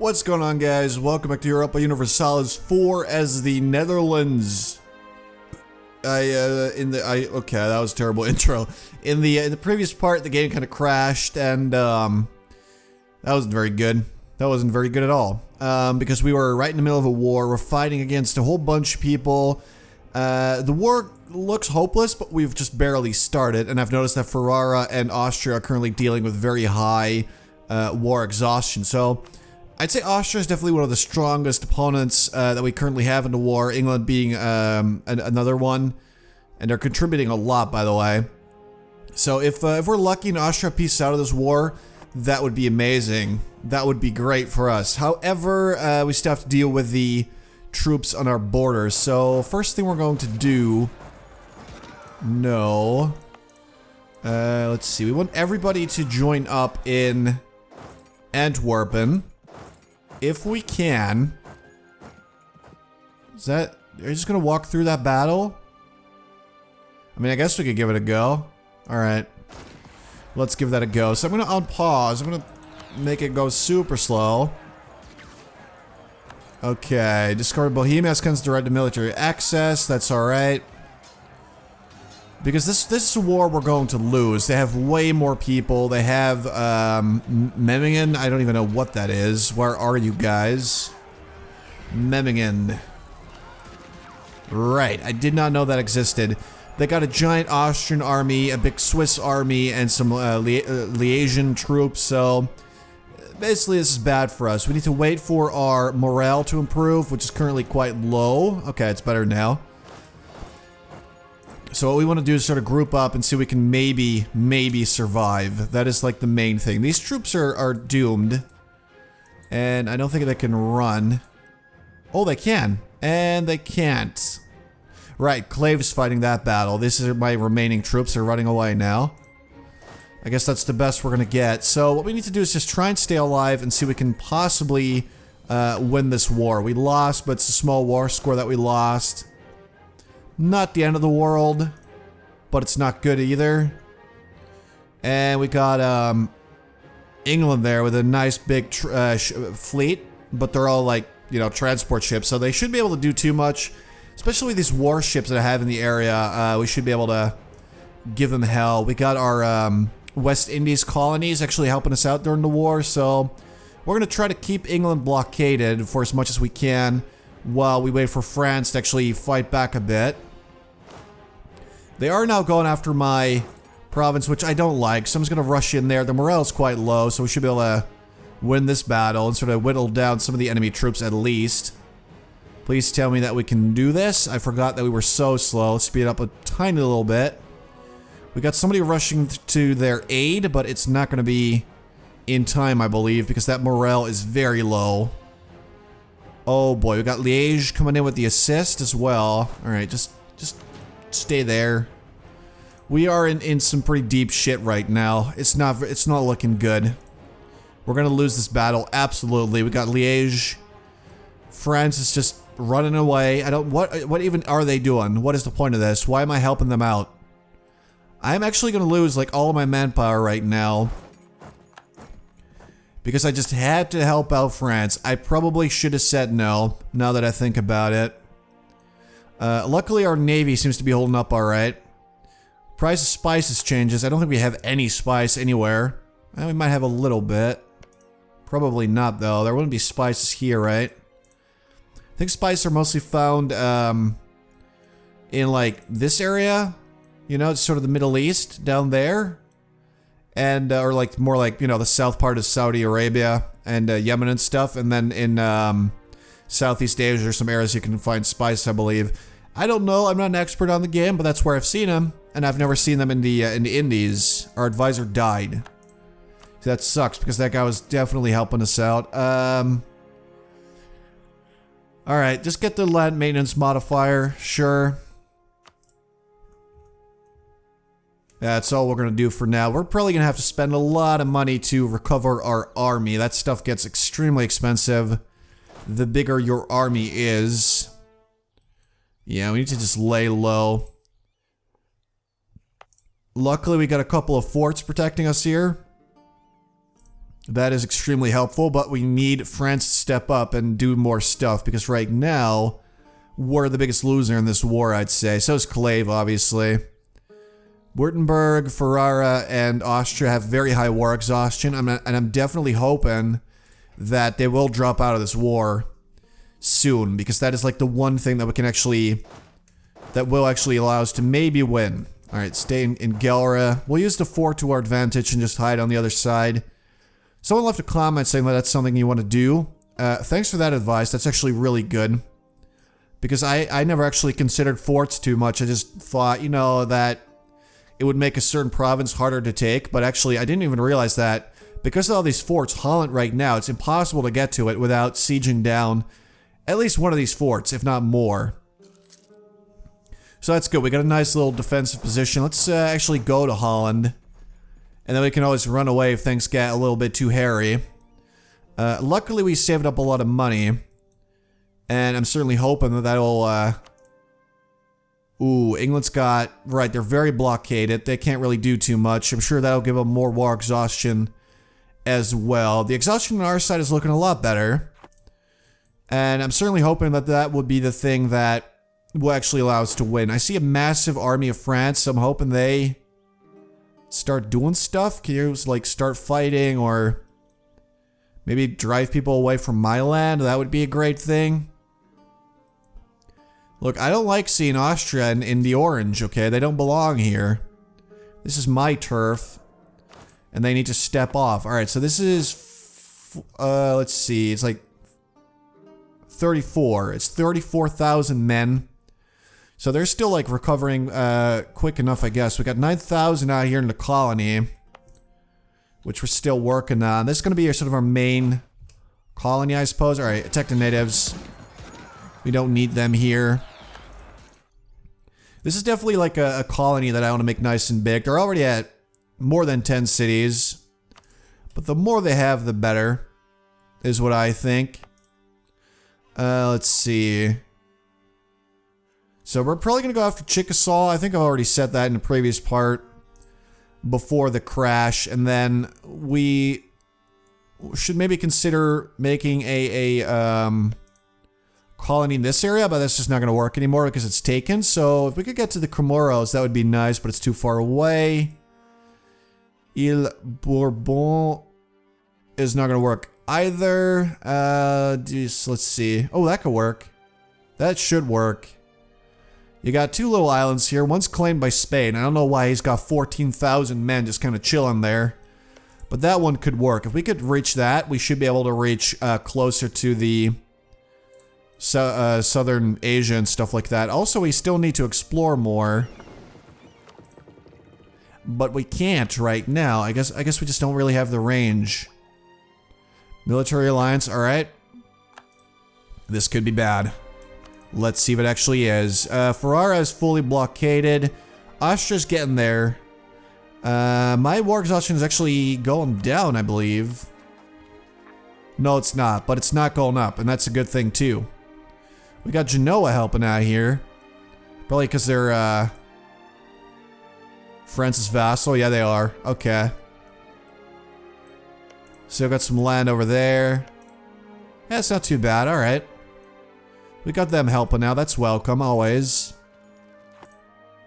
What's going on, guys? Welcome back to Europa Universalis IV as the Netherlands. Okay, that was a terrible intro. In the previous part, the game kind of crashed, and that wasn't very good. That wasn't very good at all. Because we were right in the middle of a war. We're fighting against a whole bunch of people. The war looks hopeless, but we've just barely started, and I've noticed that Ferrara and Austria are currently dealing with very high war exhaustion. So I'd say Austria is definitely one of the strongest opponents that we currently have in the war, England being another one, and they're contributing a lot, by the way. So if we're lucky and Austria pieces out of this war, that would be amazing. That would be great for us. However, we still have to deal with the troops on our borders. So first thing we're going to do... let's see. We want everybody to join up in Antwerpen. If we can. Is that... Are you just gonna walk through that battle? I mean, I guess we could give it a go. Alright. Let's give that a go. So I'm gonna unpause. I'm gonna make it go super slow. Okay. Discovered Bohemia has comes to right to military access. That's alright. Because this is a war we're going to lose. They have way more people. They have, Memmingen. I don't even know what that is. Where are you guys? Memmingen. Right. I did not know that existed. They got a giant Austrian army, a big Swiss army, and some Liaison troops, so... Basically, this is bad for us. We need to wait for our morale to improve, which is currently quite low. Okay, it's better now. So what we want to do is sort of group up and see if we can maybe survive. That is like the main thing. These troops are doomed. And I don't think they can run. Oh, they can. And they can't. Right, Clave's fighting that battle. These are my remaining troops. They're running away now. I guess that's the best we're going to get. So what we need to do is just try and stay alive and see if we can possibly win this war. We lost, but it's a small war score that we lost. Not the end of the world, but it's not good either. And we got England there with a nice big fleet, but they're all like, you know, transport ships, so they shouldn't be able to do too much. Especially with these warships that I have in the area, we should be able to give them hell. We got our West Indies colonies actually helping us out during the war, so we're going to try to keep England blockaded for as much as we can while we wait for France to actually fight back a bit. They are now going after my province, which I don't like, so I'm just going to rush in there. The morale is quite low, so we should be able to win this battle and sort of whittle down some of the enemy troops at least. Please tell me that we can do this. I forgot that we were so slow. Let's speed it up a tiny little bit. We got somebody rushing to their aid, but it's not going to be in time, I believe, because that morale is very low. Oh boy, we got Liège coming in with the assist as well. Alright, just stay there. We are in some pretty deep shit right now. It's not looking good. We're gonna lose this battle, absolutely. We got Liège. France is just running away. What even are they doing? What is the point of this? Why am I helping them out? I'm actually gonna lose like all of my manpower right now. Because I just had to help out France. I probably should have said no, now that I think about it. Luckily our navy seems to be holding up alright. Price of spices changes. I don't think we have any spice anywhere. Well, we might have a little bit. Probably not though. There wouldn't be spices here, right? I think spices are mostly found in like this area. You know, it's sort of the Middle East down there. And, or like, more like, you know, the south part of Saudi Arabia and Yemen and stuff. And then in Southeast Asia, there's some areas you can find spice, I believe. I don't know, I'm not an expert on the game, but that's where I've seen them. And I've never seen them in the Indies. Our advisor died. So that sucks, because that guy was definitely helping us out. Alright, just get the land maintenance modifier, sure. That's all we're going to do for now. We're probably going to have to spend a lot of money to recover our army. That stuff gets extremely expensive the bigger your army is. Yeah, we need to just lay low. Luckily, we got a couple of forts protecting us here. That is extremely helpful, but we need France to step up and do more stuff, because right now, we're the biggest loser in this war, I'd say. So is Clave, obviously. Württemberg, Ferrara, and Austria have very high war exhaustion, and I'm definitely hoping that they will drop out of this war soon, because that is like the one thing that we can actually, that will actually allow us to maybe win. Alright, stay in Gelre. We'll use the fort to our advantage and just hide on the other side. Someone left a comment saying that that's something you want to do. Thanks for that advice. That's actually really good. Because I never actually considered forts too much. I just thought, you know, that it would make a certain province harder to take. But actually, I didn't even realize that because of all these forts, Holland right now, it's impossible to get to it without sieging down at least one of these forts, if not more. So that's good. We got a nice little defensive position. Let's actually go to Holland. And then we can always run away if things get a little bit too hairy. Luckily, we saved up a lot of money. And I'm certainly hoping that that'll... Ooh, England's got... Right, they're very blockaded. They can't really do too much. I'm sure that'll give them more war exhaustion as well. The exhaustion on our side is looking a lot better. And I'm certainly hoping that that would be the thing that will actually allow us to win. I see a massive army of France, so I'm hoping they start doing stuff. Can you, like, start fighting or maybe drive people away from my land? That would be a great thing. Look, I don't like seeing Austria in the orange, okay? They don't belong here. This is my turf. And they need to step off. Alright, so this is... let's see. It's like 34. It's 34,000 men. So they're still, like, recovering quick enough, I guess. We got 9,000 out here in the colony, which we're still working on. This is going to be sort of our main colony, I suppose. Alright, attack the natives. We don't need them here. This is definitely like a colony that I want to make nice and big. They're already at more than 10 cities. But the more they have, the better, is what I think. Let's see. So we're probably going to go after Chickasaw. I think I've already said that in the previous part before the crash. And then we should maybe consider making a colony in this area, but that's just not going to work anymore because it's taken. So if we could get to the Comoros, that would be nice, but it's too far away. Ile Bourbon is not going to work either. Let's see. Oh, that could work. That should work. You got two little islands here. One's claimed by Spain. I don't know why he's got 14,000 men just kind of chilling there. But that one could work. If we could reach that, we should be able to reach closer to the Southern Asia and stuff like that. Also, we still need to explore more. But we can't right now. I guess we just don't really have the range. Military alliance, alright. This could be bad. Let's see if it actually is. Ferrara is fully blockaded. Austria's getting there. My war exhaustion is actually going down, I believe. No, it's not, but it's not going up, and that's a good thing too. We got Genoa helping out here. Probably because they're, France's vassal. Yeah, they are. Okay. Still got some land over there. Yeah, it's not too bad. Alright. We got them helping now. That's welcome, always.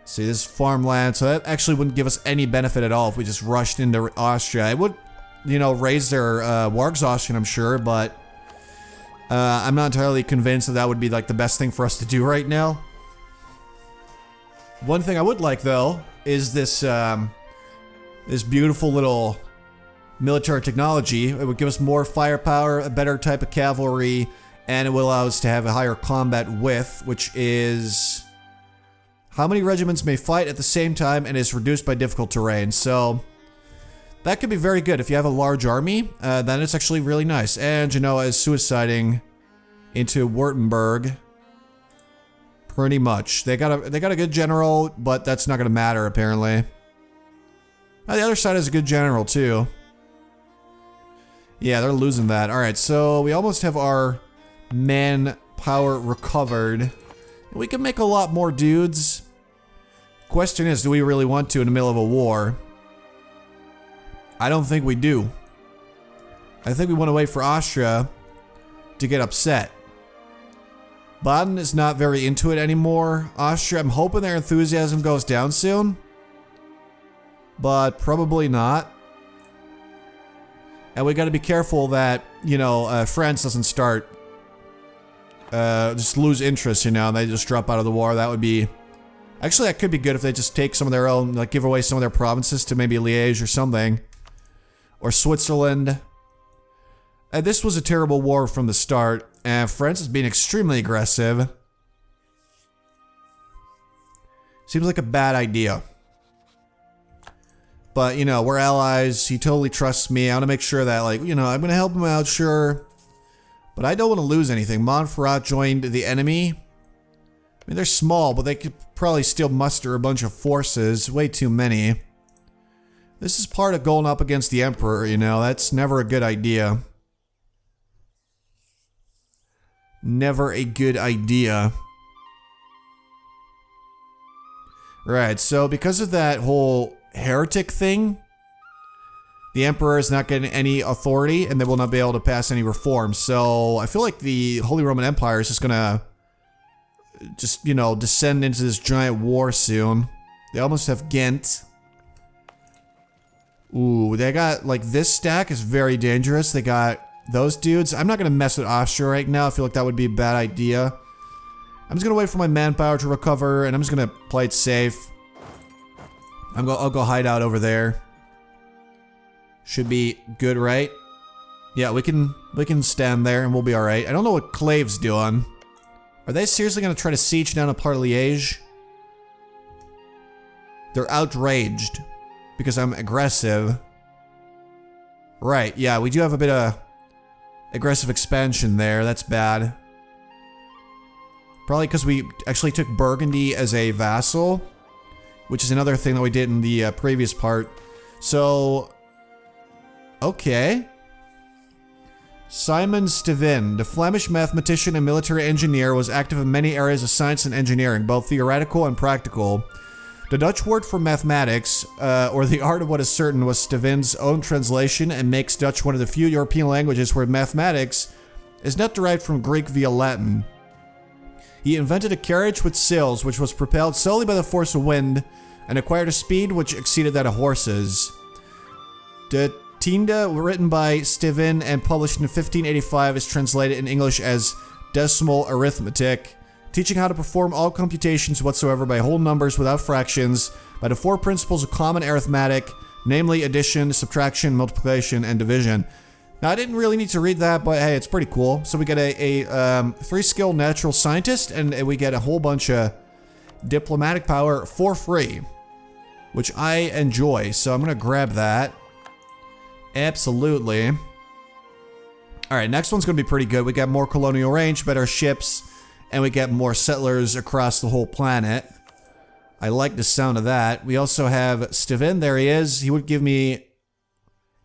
See, this is farmland, so that actually wouldn't give us any benefit at all if we just rushed into Austria. It would, you know, raise their war exhaustion, I'm sure, but I'm not entirely convinced that that would be like the best thing for us to do right now. One thing I would like, though, is this this beautiful little military technology. It would give us more firepower, a better type of cavalry, and it will allow us to have a higher combat width, which is how many regiments may fight at the same time and is reduced by difficult terrain. So that could be very good. If you have a large army, then it's actually really nice. And Genoa is suiciding into Württemberg. Pretty much. They got a good general, but that's not going to matter apparently. The other side has a good general too. Yeah, they're losing that. Alright, so we almost have our manpower recovered. We can make a lot more dudes. Question is, do we really want to in the middle of a war? I don't think we do. I think we want to wait for Austria to get upset. Baden is not very into it anymore. Austria, I'm hoping their enthusiasm goes down soon. But probably not. And we got to be careful that, you know, France doesn't start, just lose interest, you know, and they just drop out of the war. That would be, actually that could be good if they just take some of their own, like give away some of their provinces to maybe Liège or something. Or Switzerland. This was a terrible war from the start, and France is being extremely aggressive. Seems like a bad idea. But, you know, we're allies. He totally trusts me. I want to make sure that, like, you know, I'm going to help him out, sure. But I don't want to lose anything. Montferrat joined the enemy. I mean, they're small, but they could probably still muster a bunch of forces. Way too many. This is part of going up against the Emperor, you know. That's never a good idea. Never a good idea. Right, so because of that whole heretic thing, the Emperor is not getting any authority and they will not be able to pass any reforms. So I feel like the Holy Roman Empire is just gonna you know, descend into this giant war soon. They almost have Ghent. Ooh, they got, like, this stack is very dangerous. They got those dudes. I'm not gonna mess with Austria right now. I feel like that would be a bad idea. I'm just gonna wait for my manpower to recover and I'm just gonna play it safe. I'll go hide out over there. Should be good, right? Yeah, we can stand there and we'll be alright. I don't know what Clave's doing. Are they seriously gonna try to siege down a part of Liège? They're outraged because I'm aggressive. Right, yeah, we do have a bit of aggressive expansion there. That's bad. Probably because we actually took Burgundy as a vassal, which is another thing that we did in the previous part. So, okay. Simon Stevin, the Flemish mathematician and military engineer, was active in many areas of science and engineering, both theoretical and practical. The Dutch word for mathematics, or the art of what is certain, was Stevin's own translation and makes Dutch one of the few European languages where mathematics is not derived from Greek via Latin. He invented a carriage with sails which was propelled solely by the force of wind and acquired a speed which exceeded that of horses. De Tiende, written by Stevin and published in 1585, is translated in English as Decimal Arithmetic, teaching how to perform all computations whatsoever by whole numbers without fractions by the four principles of common arithmetic, namely addition, subtraction, multiplication, and division. Now, I didn't really need to read that, but hey, it's pretty cool. So we get a 3-skill natural scientist, and we get a whole bunch of diplomatic power for free, which I enjoy. So I'm gonna grab that. Absolutely. All right, next one's gonna be pretty good. We got more colonial range, better ships, and we get more settlers across the whole planet. I like the sound of that. We also have Stevin. There he is. He would give me...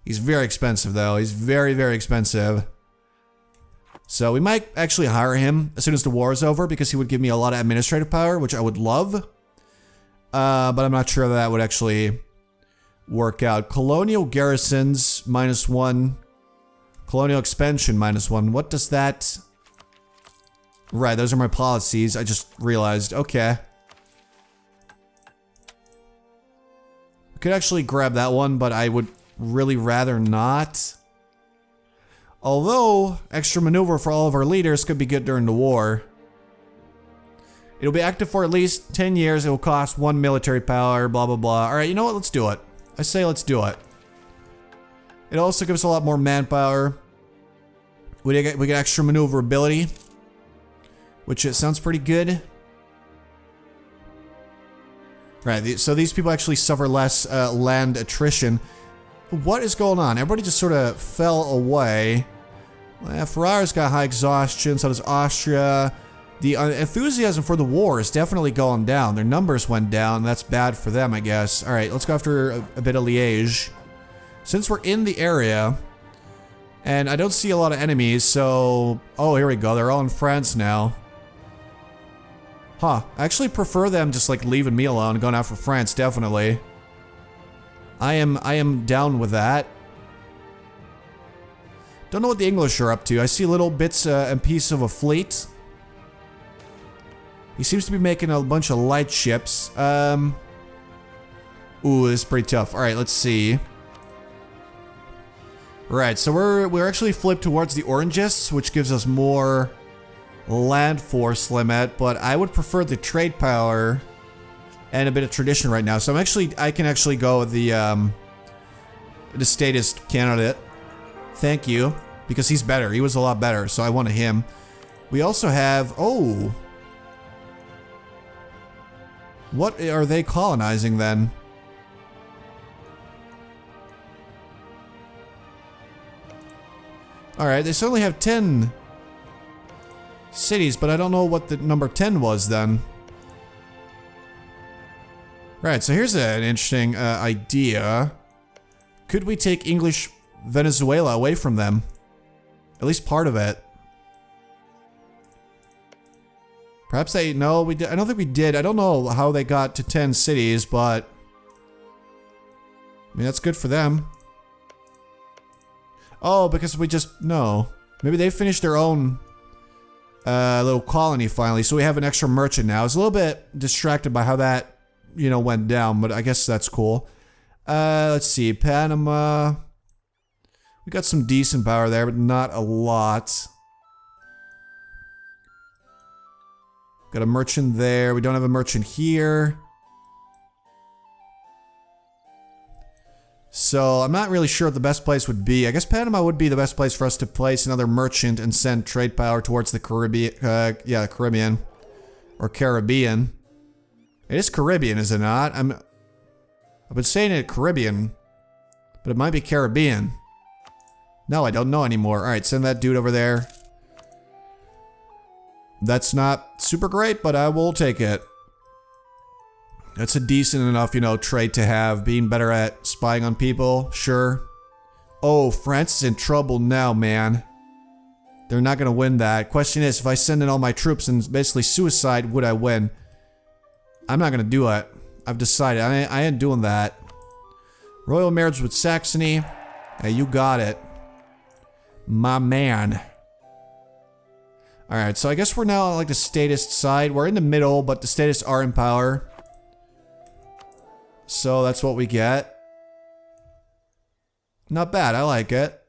He's very expensive, though. He's very, very expensive. So we might actually hire him as soon as the war is over because he would give me a lot of administrative power, which I would love. But I'm not sure that would actually work out. Colonial garrisons, -1. Colonial expansion, -1. What does that... Right, those are my policies. I just realized. Okay. I could actually grab that one, but I would... really rather not. Although, extra maneuver for all of our leaders could be good during the war. It'll be active for at least 10 years. It will cost 1 military power, blah, blah, blah. Alright, you know what? Let's do it. I say let's do it. It also gives a lot more manpower. We get extra maneuverability, which it sounds pretty good. Right, so these people actually suffer less land attrition. What is going on? Everybody just sort of fell away. Well, Ferrara's got high exhaustion, so does Austria. The enthusiasm for the war is definitely going down. Their numbers went down. That's bad for them, I guess. Alright, let's go after a bit of Liège. Since we're in the area, and I don't see a lot of enemies, so... Oh, here we go. They're all in France now. Huh. I actually prefer them just, like, leaving me alone and going after France, definitely. I am down with that. Don't know what the English are up to. I see little bits and pieces of a fleet. He seems to be making a bunch of light ships. Ooh, this is pretty tough. Alright, let's see. Right, so we're actually flipped towards the Orangists, which gives us more land force limit, but I would prefer the trade power and a bit of tradition right now. So I can actually go with the statist candidate. Thank you, because he's better. He was a lot better, so I wanted him. We also have, oh, what are they colonizing then? Alright, they certainly have 10 cities, but I don't know what the number 10 was then. Right, so here's an interesting idea. Could we take English Venezuela away from them? At least part of it. Perhaps they, no, we did. I don't think we did. I don't know how they got to 10 cities, but I mean, that's good for them. Oh, because we just, no. Maybe they finished their own little colony finally, so we have an extra merchant now. I was a little bit distracted by how that, you know, went down, but I guess that's cool. Let's see, Panama. We got some decent power there, but not a lot. Got a merchant there. We don't have a merchant here. So I'm not really sure what the best place would be. I guess Panama would be the best place for us to place another merchant and send trade power towards the Caribbean. Yeah, Caribbean. Or Caribbean. It is Caribbean, is it not? I've been saying it Caribbean, but it might be Caribbean. No, I don't know anymore. Alright, send that dude over there. That's not super great, but I will take it. That's a decent enough, you know, trait to have. Being better at spying on people, sure. Oh, France is in trouble now, man. They're not gonna win that. Question is, if I send in all my troops and basically suicide, would I win? I'm not gonna do it. I've decided. I ain't doing that. Royal marriage with Saxony. Hey, you got it. My man. Alright, so I guess we're now on like the statist side. We're in the middle, but the statists are in power. So that's what we get. Not bad, I like it.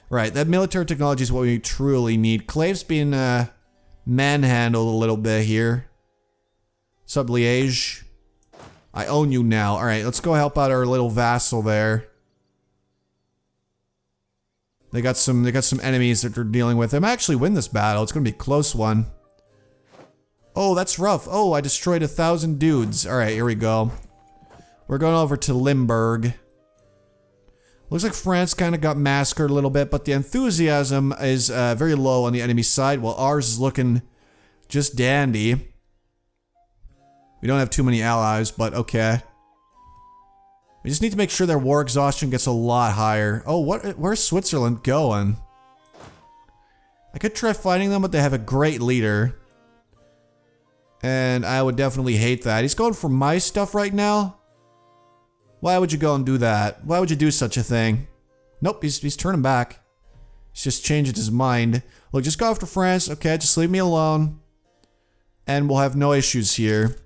Right, that military technology is what we truly need. Clave's being manhandled a little bit here. Sup, Liège? I own you now. Alright, let's go help out our little vassal there. They got some enemies that they're dealing with. They might actually win this battle. It's gonna be a close one. Oh, that's rough. Oh, I destroyed 1,000 dudes. Alright, here we go. We're going over to Limburg. Looks like France kind of got massacred a little bit, but the enthusiasm is very low on the enemy side, while ours is looking just dandy. We don't have too many allies, but okay. We just need to make sure their war exhaustion gets a lot higher. Oh, where's Switzerland going? I could try fighting them, but they have a great leader. And I would definitely hate that. He's going for my stuff right now? Why would you go and do that? Why would you do such a thing? Nope, he's turning back. He's just changing his mind. Look, just go after France. Okay, just leave me alone. And we'll have no issues here.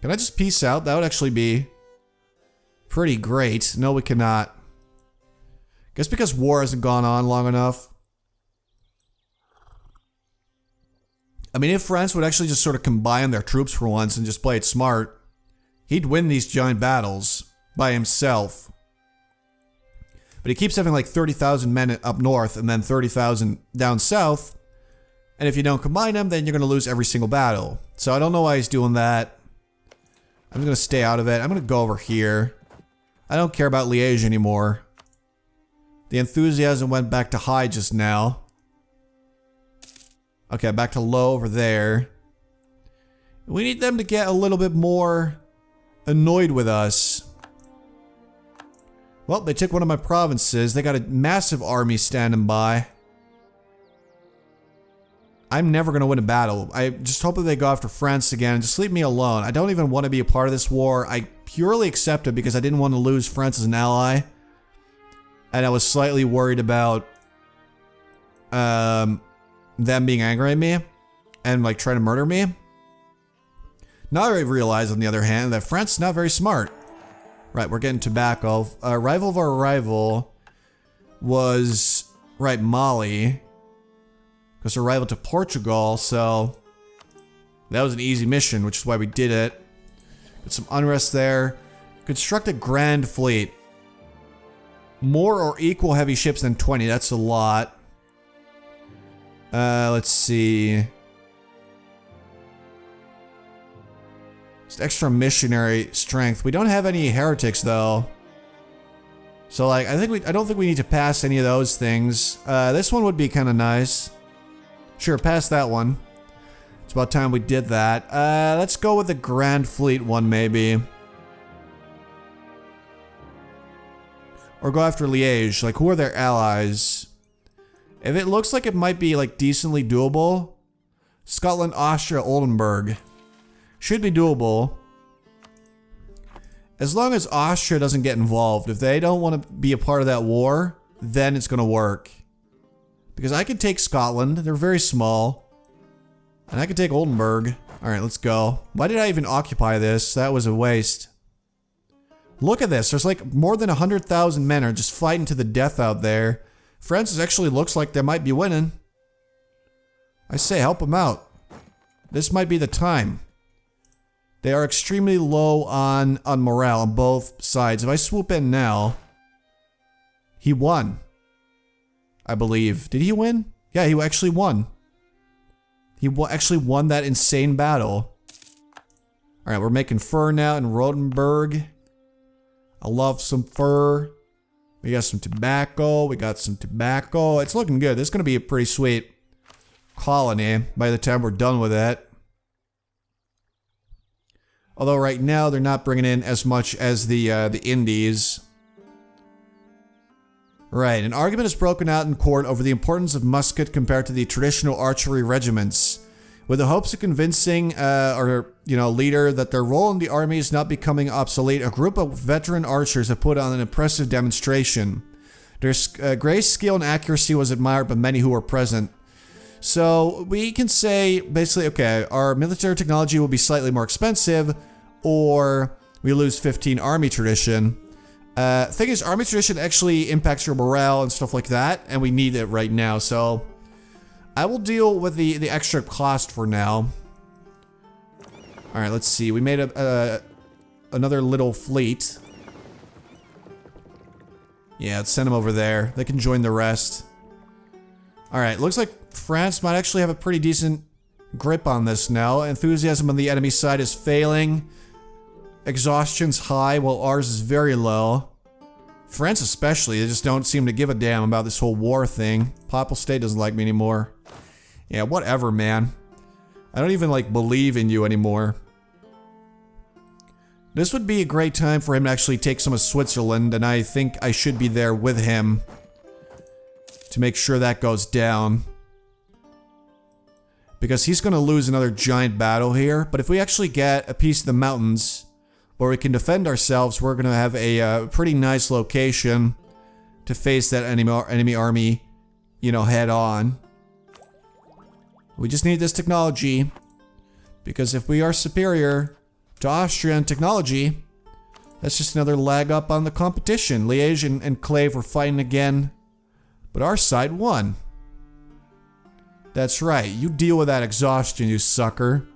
Can I just peace out? That would actually be pretty great. No, we cannot. Guess because war hasn't gone on long enough. I mean, if France would actually just sort of combine their troops for once and just play it smart, he'd win these giant battles by himself. But he keeps having like 30,000 men up north and then 30,000 down south. And if you don't combine them, then you're going to lose every single battle. So I don't know why he's doing that. I'm going to stay out of it. I'm going to go over here. I don't care about Liège anymore. The enthusiasm went back to high just now. Okay, back to low over there. We need them to get a little bit more annoyed with us. Well, they took one of my provinces. They got a massive army standing by. I'm never going to win a battle. I just hope that they go after France again and just leave me alone. I don't even want to be a part of this war. I purely accept it because I didn't want to lose France as an ally. And I was slightly worried about them being angry at me and like trying to murder me. Now I realize, on the other hand, that France is not very smart. Right, we're getting tobacco. Rival of our rival was, right, Mali. Because our rival to Portugal, so that was an easy mission, which is why we did it. Get some unrest there. Construct a grand fleet. More or equal heavy ships than 20, that's a lot. Let's see. Just extra missionary strength. We don't have any heretics though. So like, I don't think we need to pass any of those things. This one would be kind of nice. Sure, pass that one. It's about time we did that. Let's go with the Grand Fleet one maybe. Or go after Liège. Like, who are their allies? If it looks like it might be like decently doable, Scotland, Austria, Oldenburg. Should be doable. As long as Austria doesn't get involved. If they don't want to be a part of that war, then it's going to work. Because I can take Scotland. They're very small. And I can take Oldenburg. Alright, let's go. Why did I even occupy this? That was a waste. Look at this. There's like more than 100,000 men are just fighting to the death out there. France actually looks like they might be winning. I say, help them out. This might be the time. They are extremely low on morale on both sides. If I swoop in now, he won. I believe. Did he win? Yeah, he actually won. He actually won that insane battle. Alright, we're making fur now in Rotenburg. I love some fur. We got some tobacco. We got some tobacco. It's looking good. This is going to be a pretty sweet colony by the time we're done with it. Although right now they're not bringing in as much as the Indies. Right, an argument is broken out in court over the importance of musket compared to the traditional archery regiments, with the hopes of convincing leader that their role in the army is not becoming obsolete. A group of veteran archers have put on an impressive demonstration. Their great skill and accuracy was admired by many who were present. So we can say basically, okay, our military technology will be slightly more expensive, or we lose 15 army tradition. Thing is, army tradition actually impacts your morale and stuff like that, and we need it right now, so I will deal with the extra cost for now. Alright, let's see. We made another little fleet. Yeah, let's send them over there. They can join the rest. Alright, looks like France might actually have a pretty decent grip on this now. Enthusiasm on the enemy side is failing. Exhaustion's high, while ours is very low. France especially, they just don't seem to give a damn about this whole war thing. Papal State doesn't like me anymore. Yeah, whatever, man. I don't even, like, believe in you anymore. This would be a great time for him to actually take some of Switzerland, and I think I should be there with him to make sure that goes down. Because he's going to lose another giant battle here, but if we actually get a piece of the mountains where we can defend ourselves, we're going to have a pretty nice location to face that enemy army, you know, head on. We just need this technology, because if we are superior to Austria in technology, that's just another leg up on the competition. Liège and Clave were fighting again, but our side won. That's right, you deal with that exhaustion, you sucker.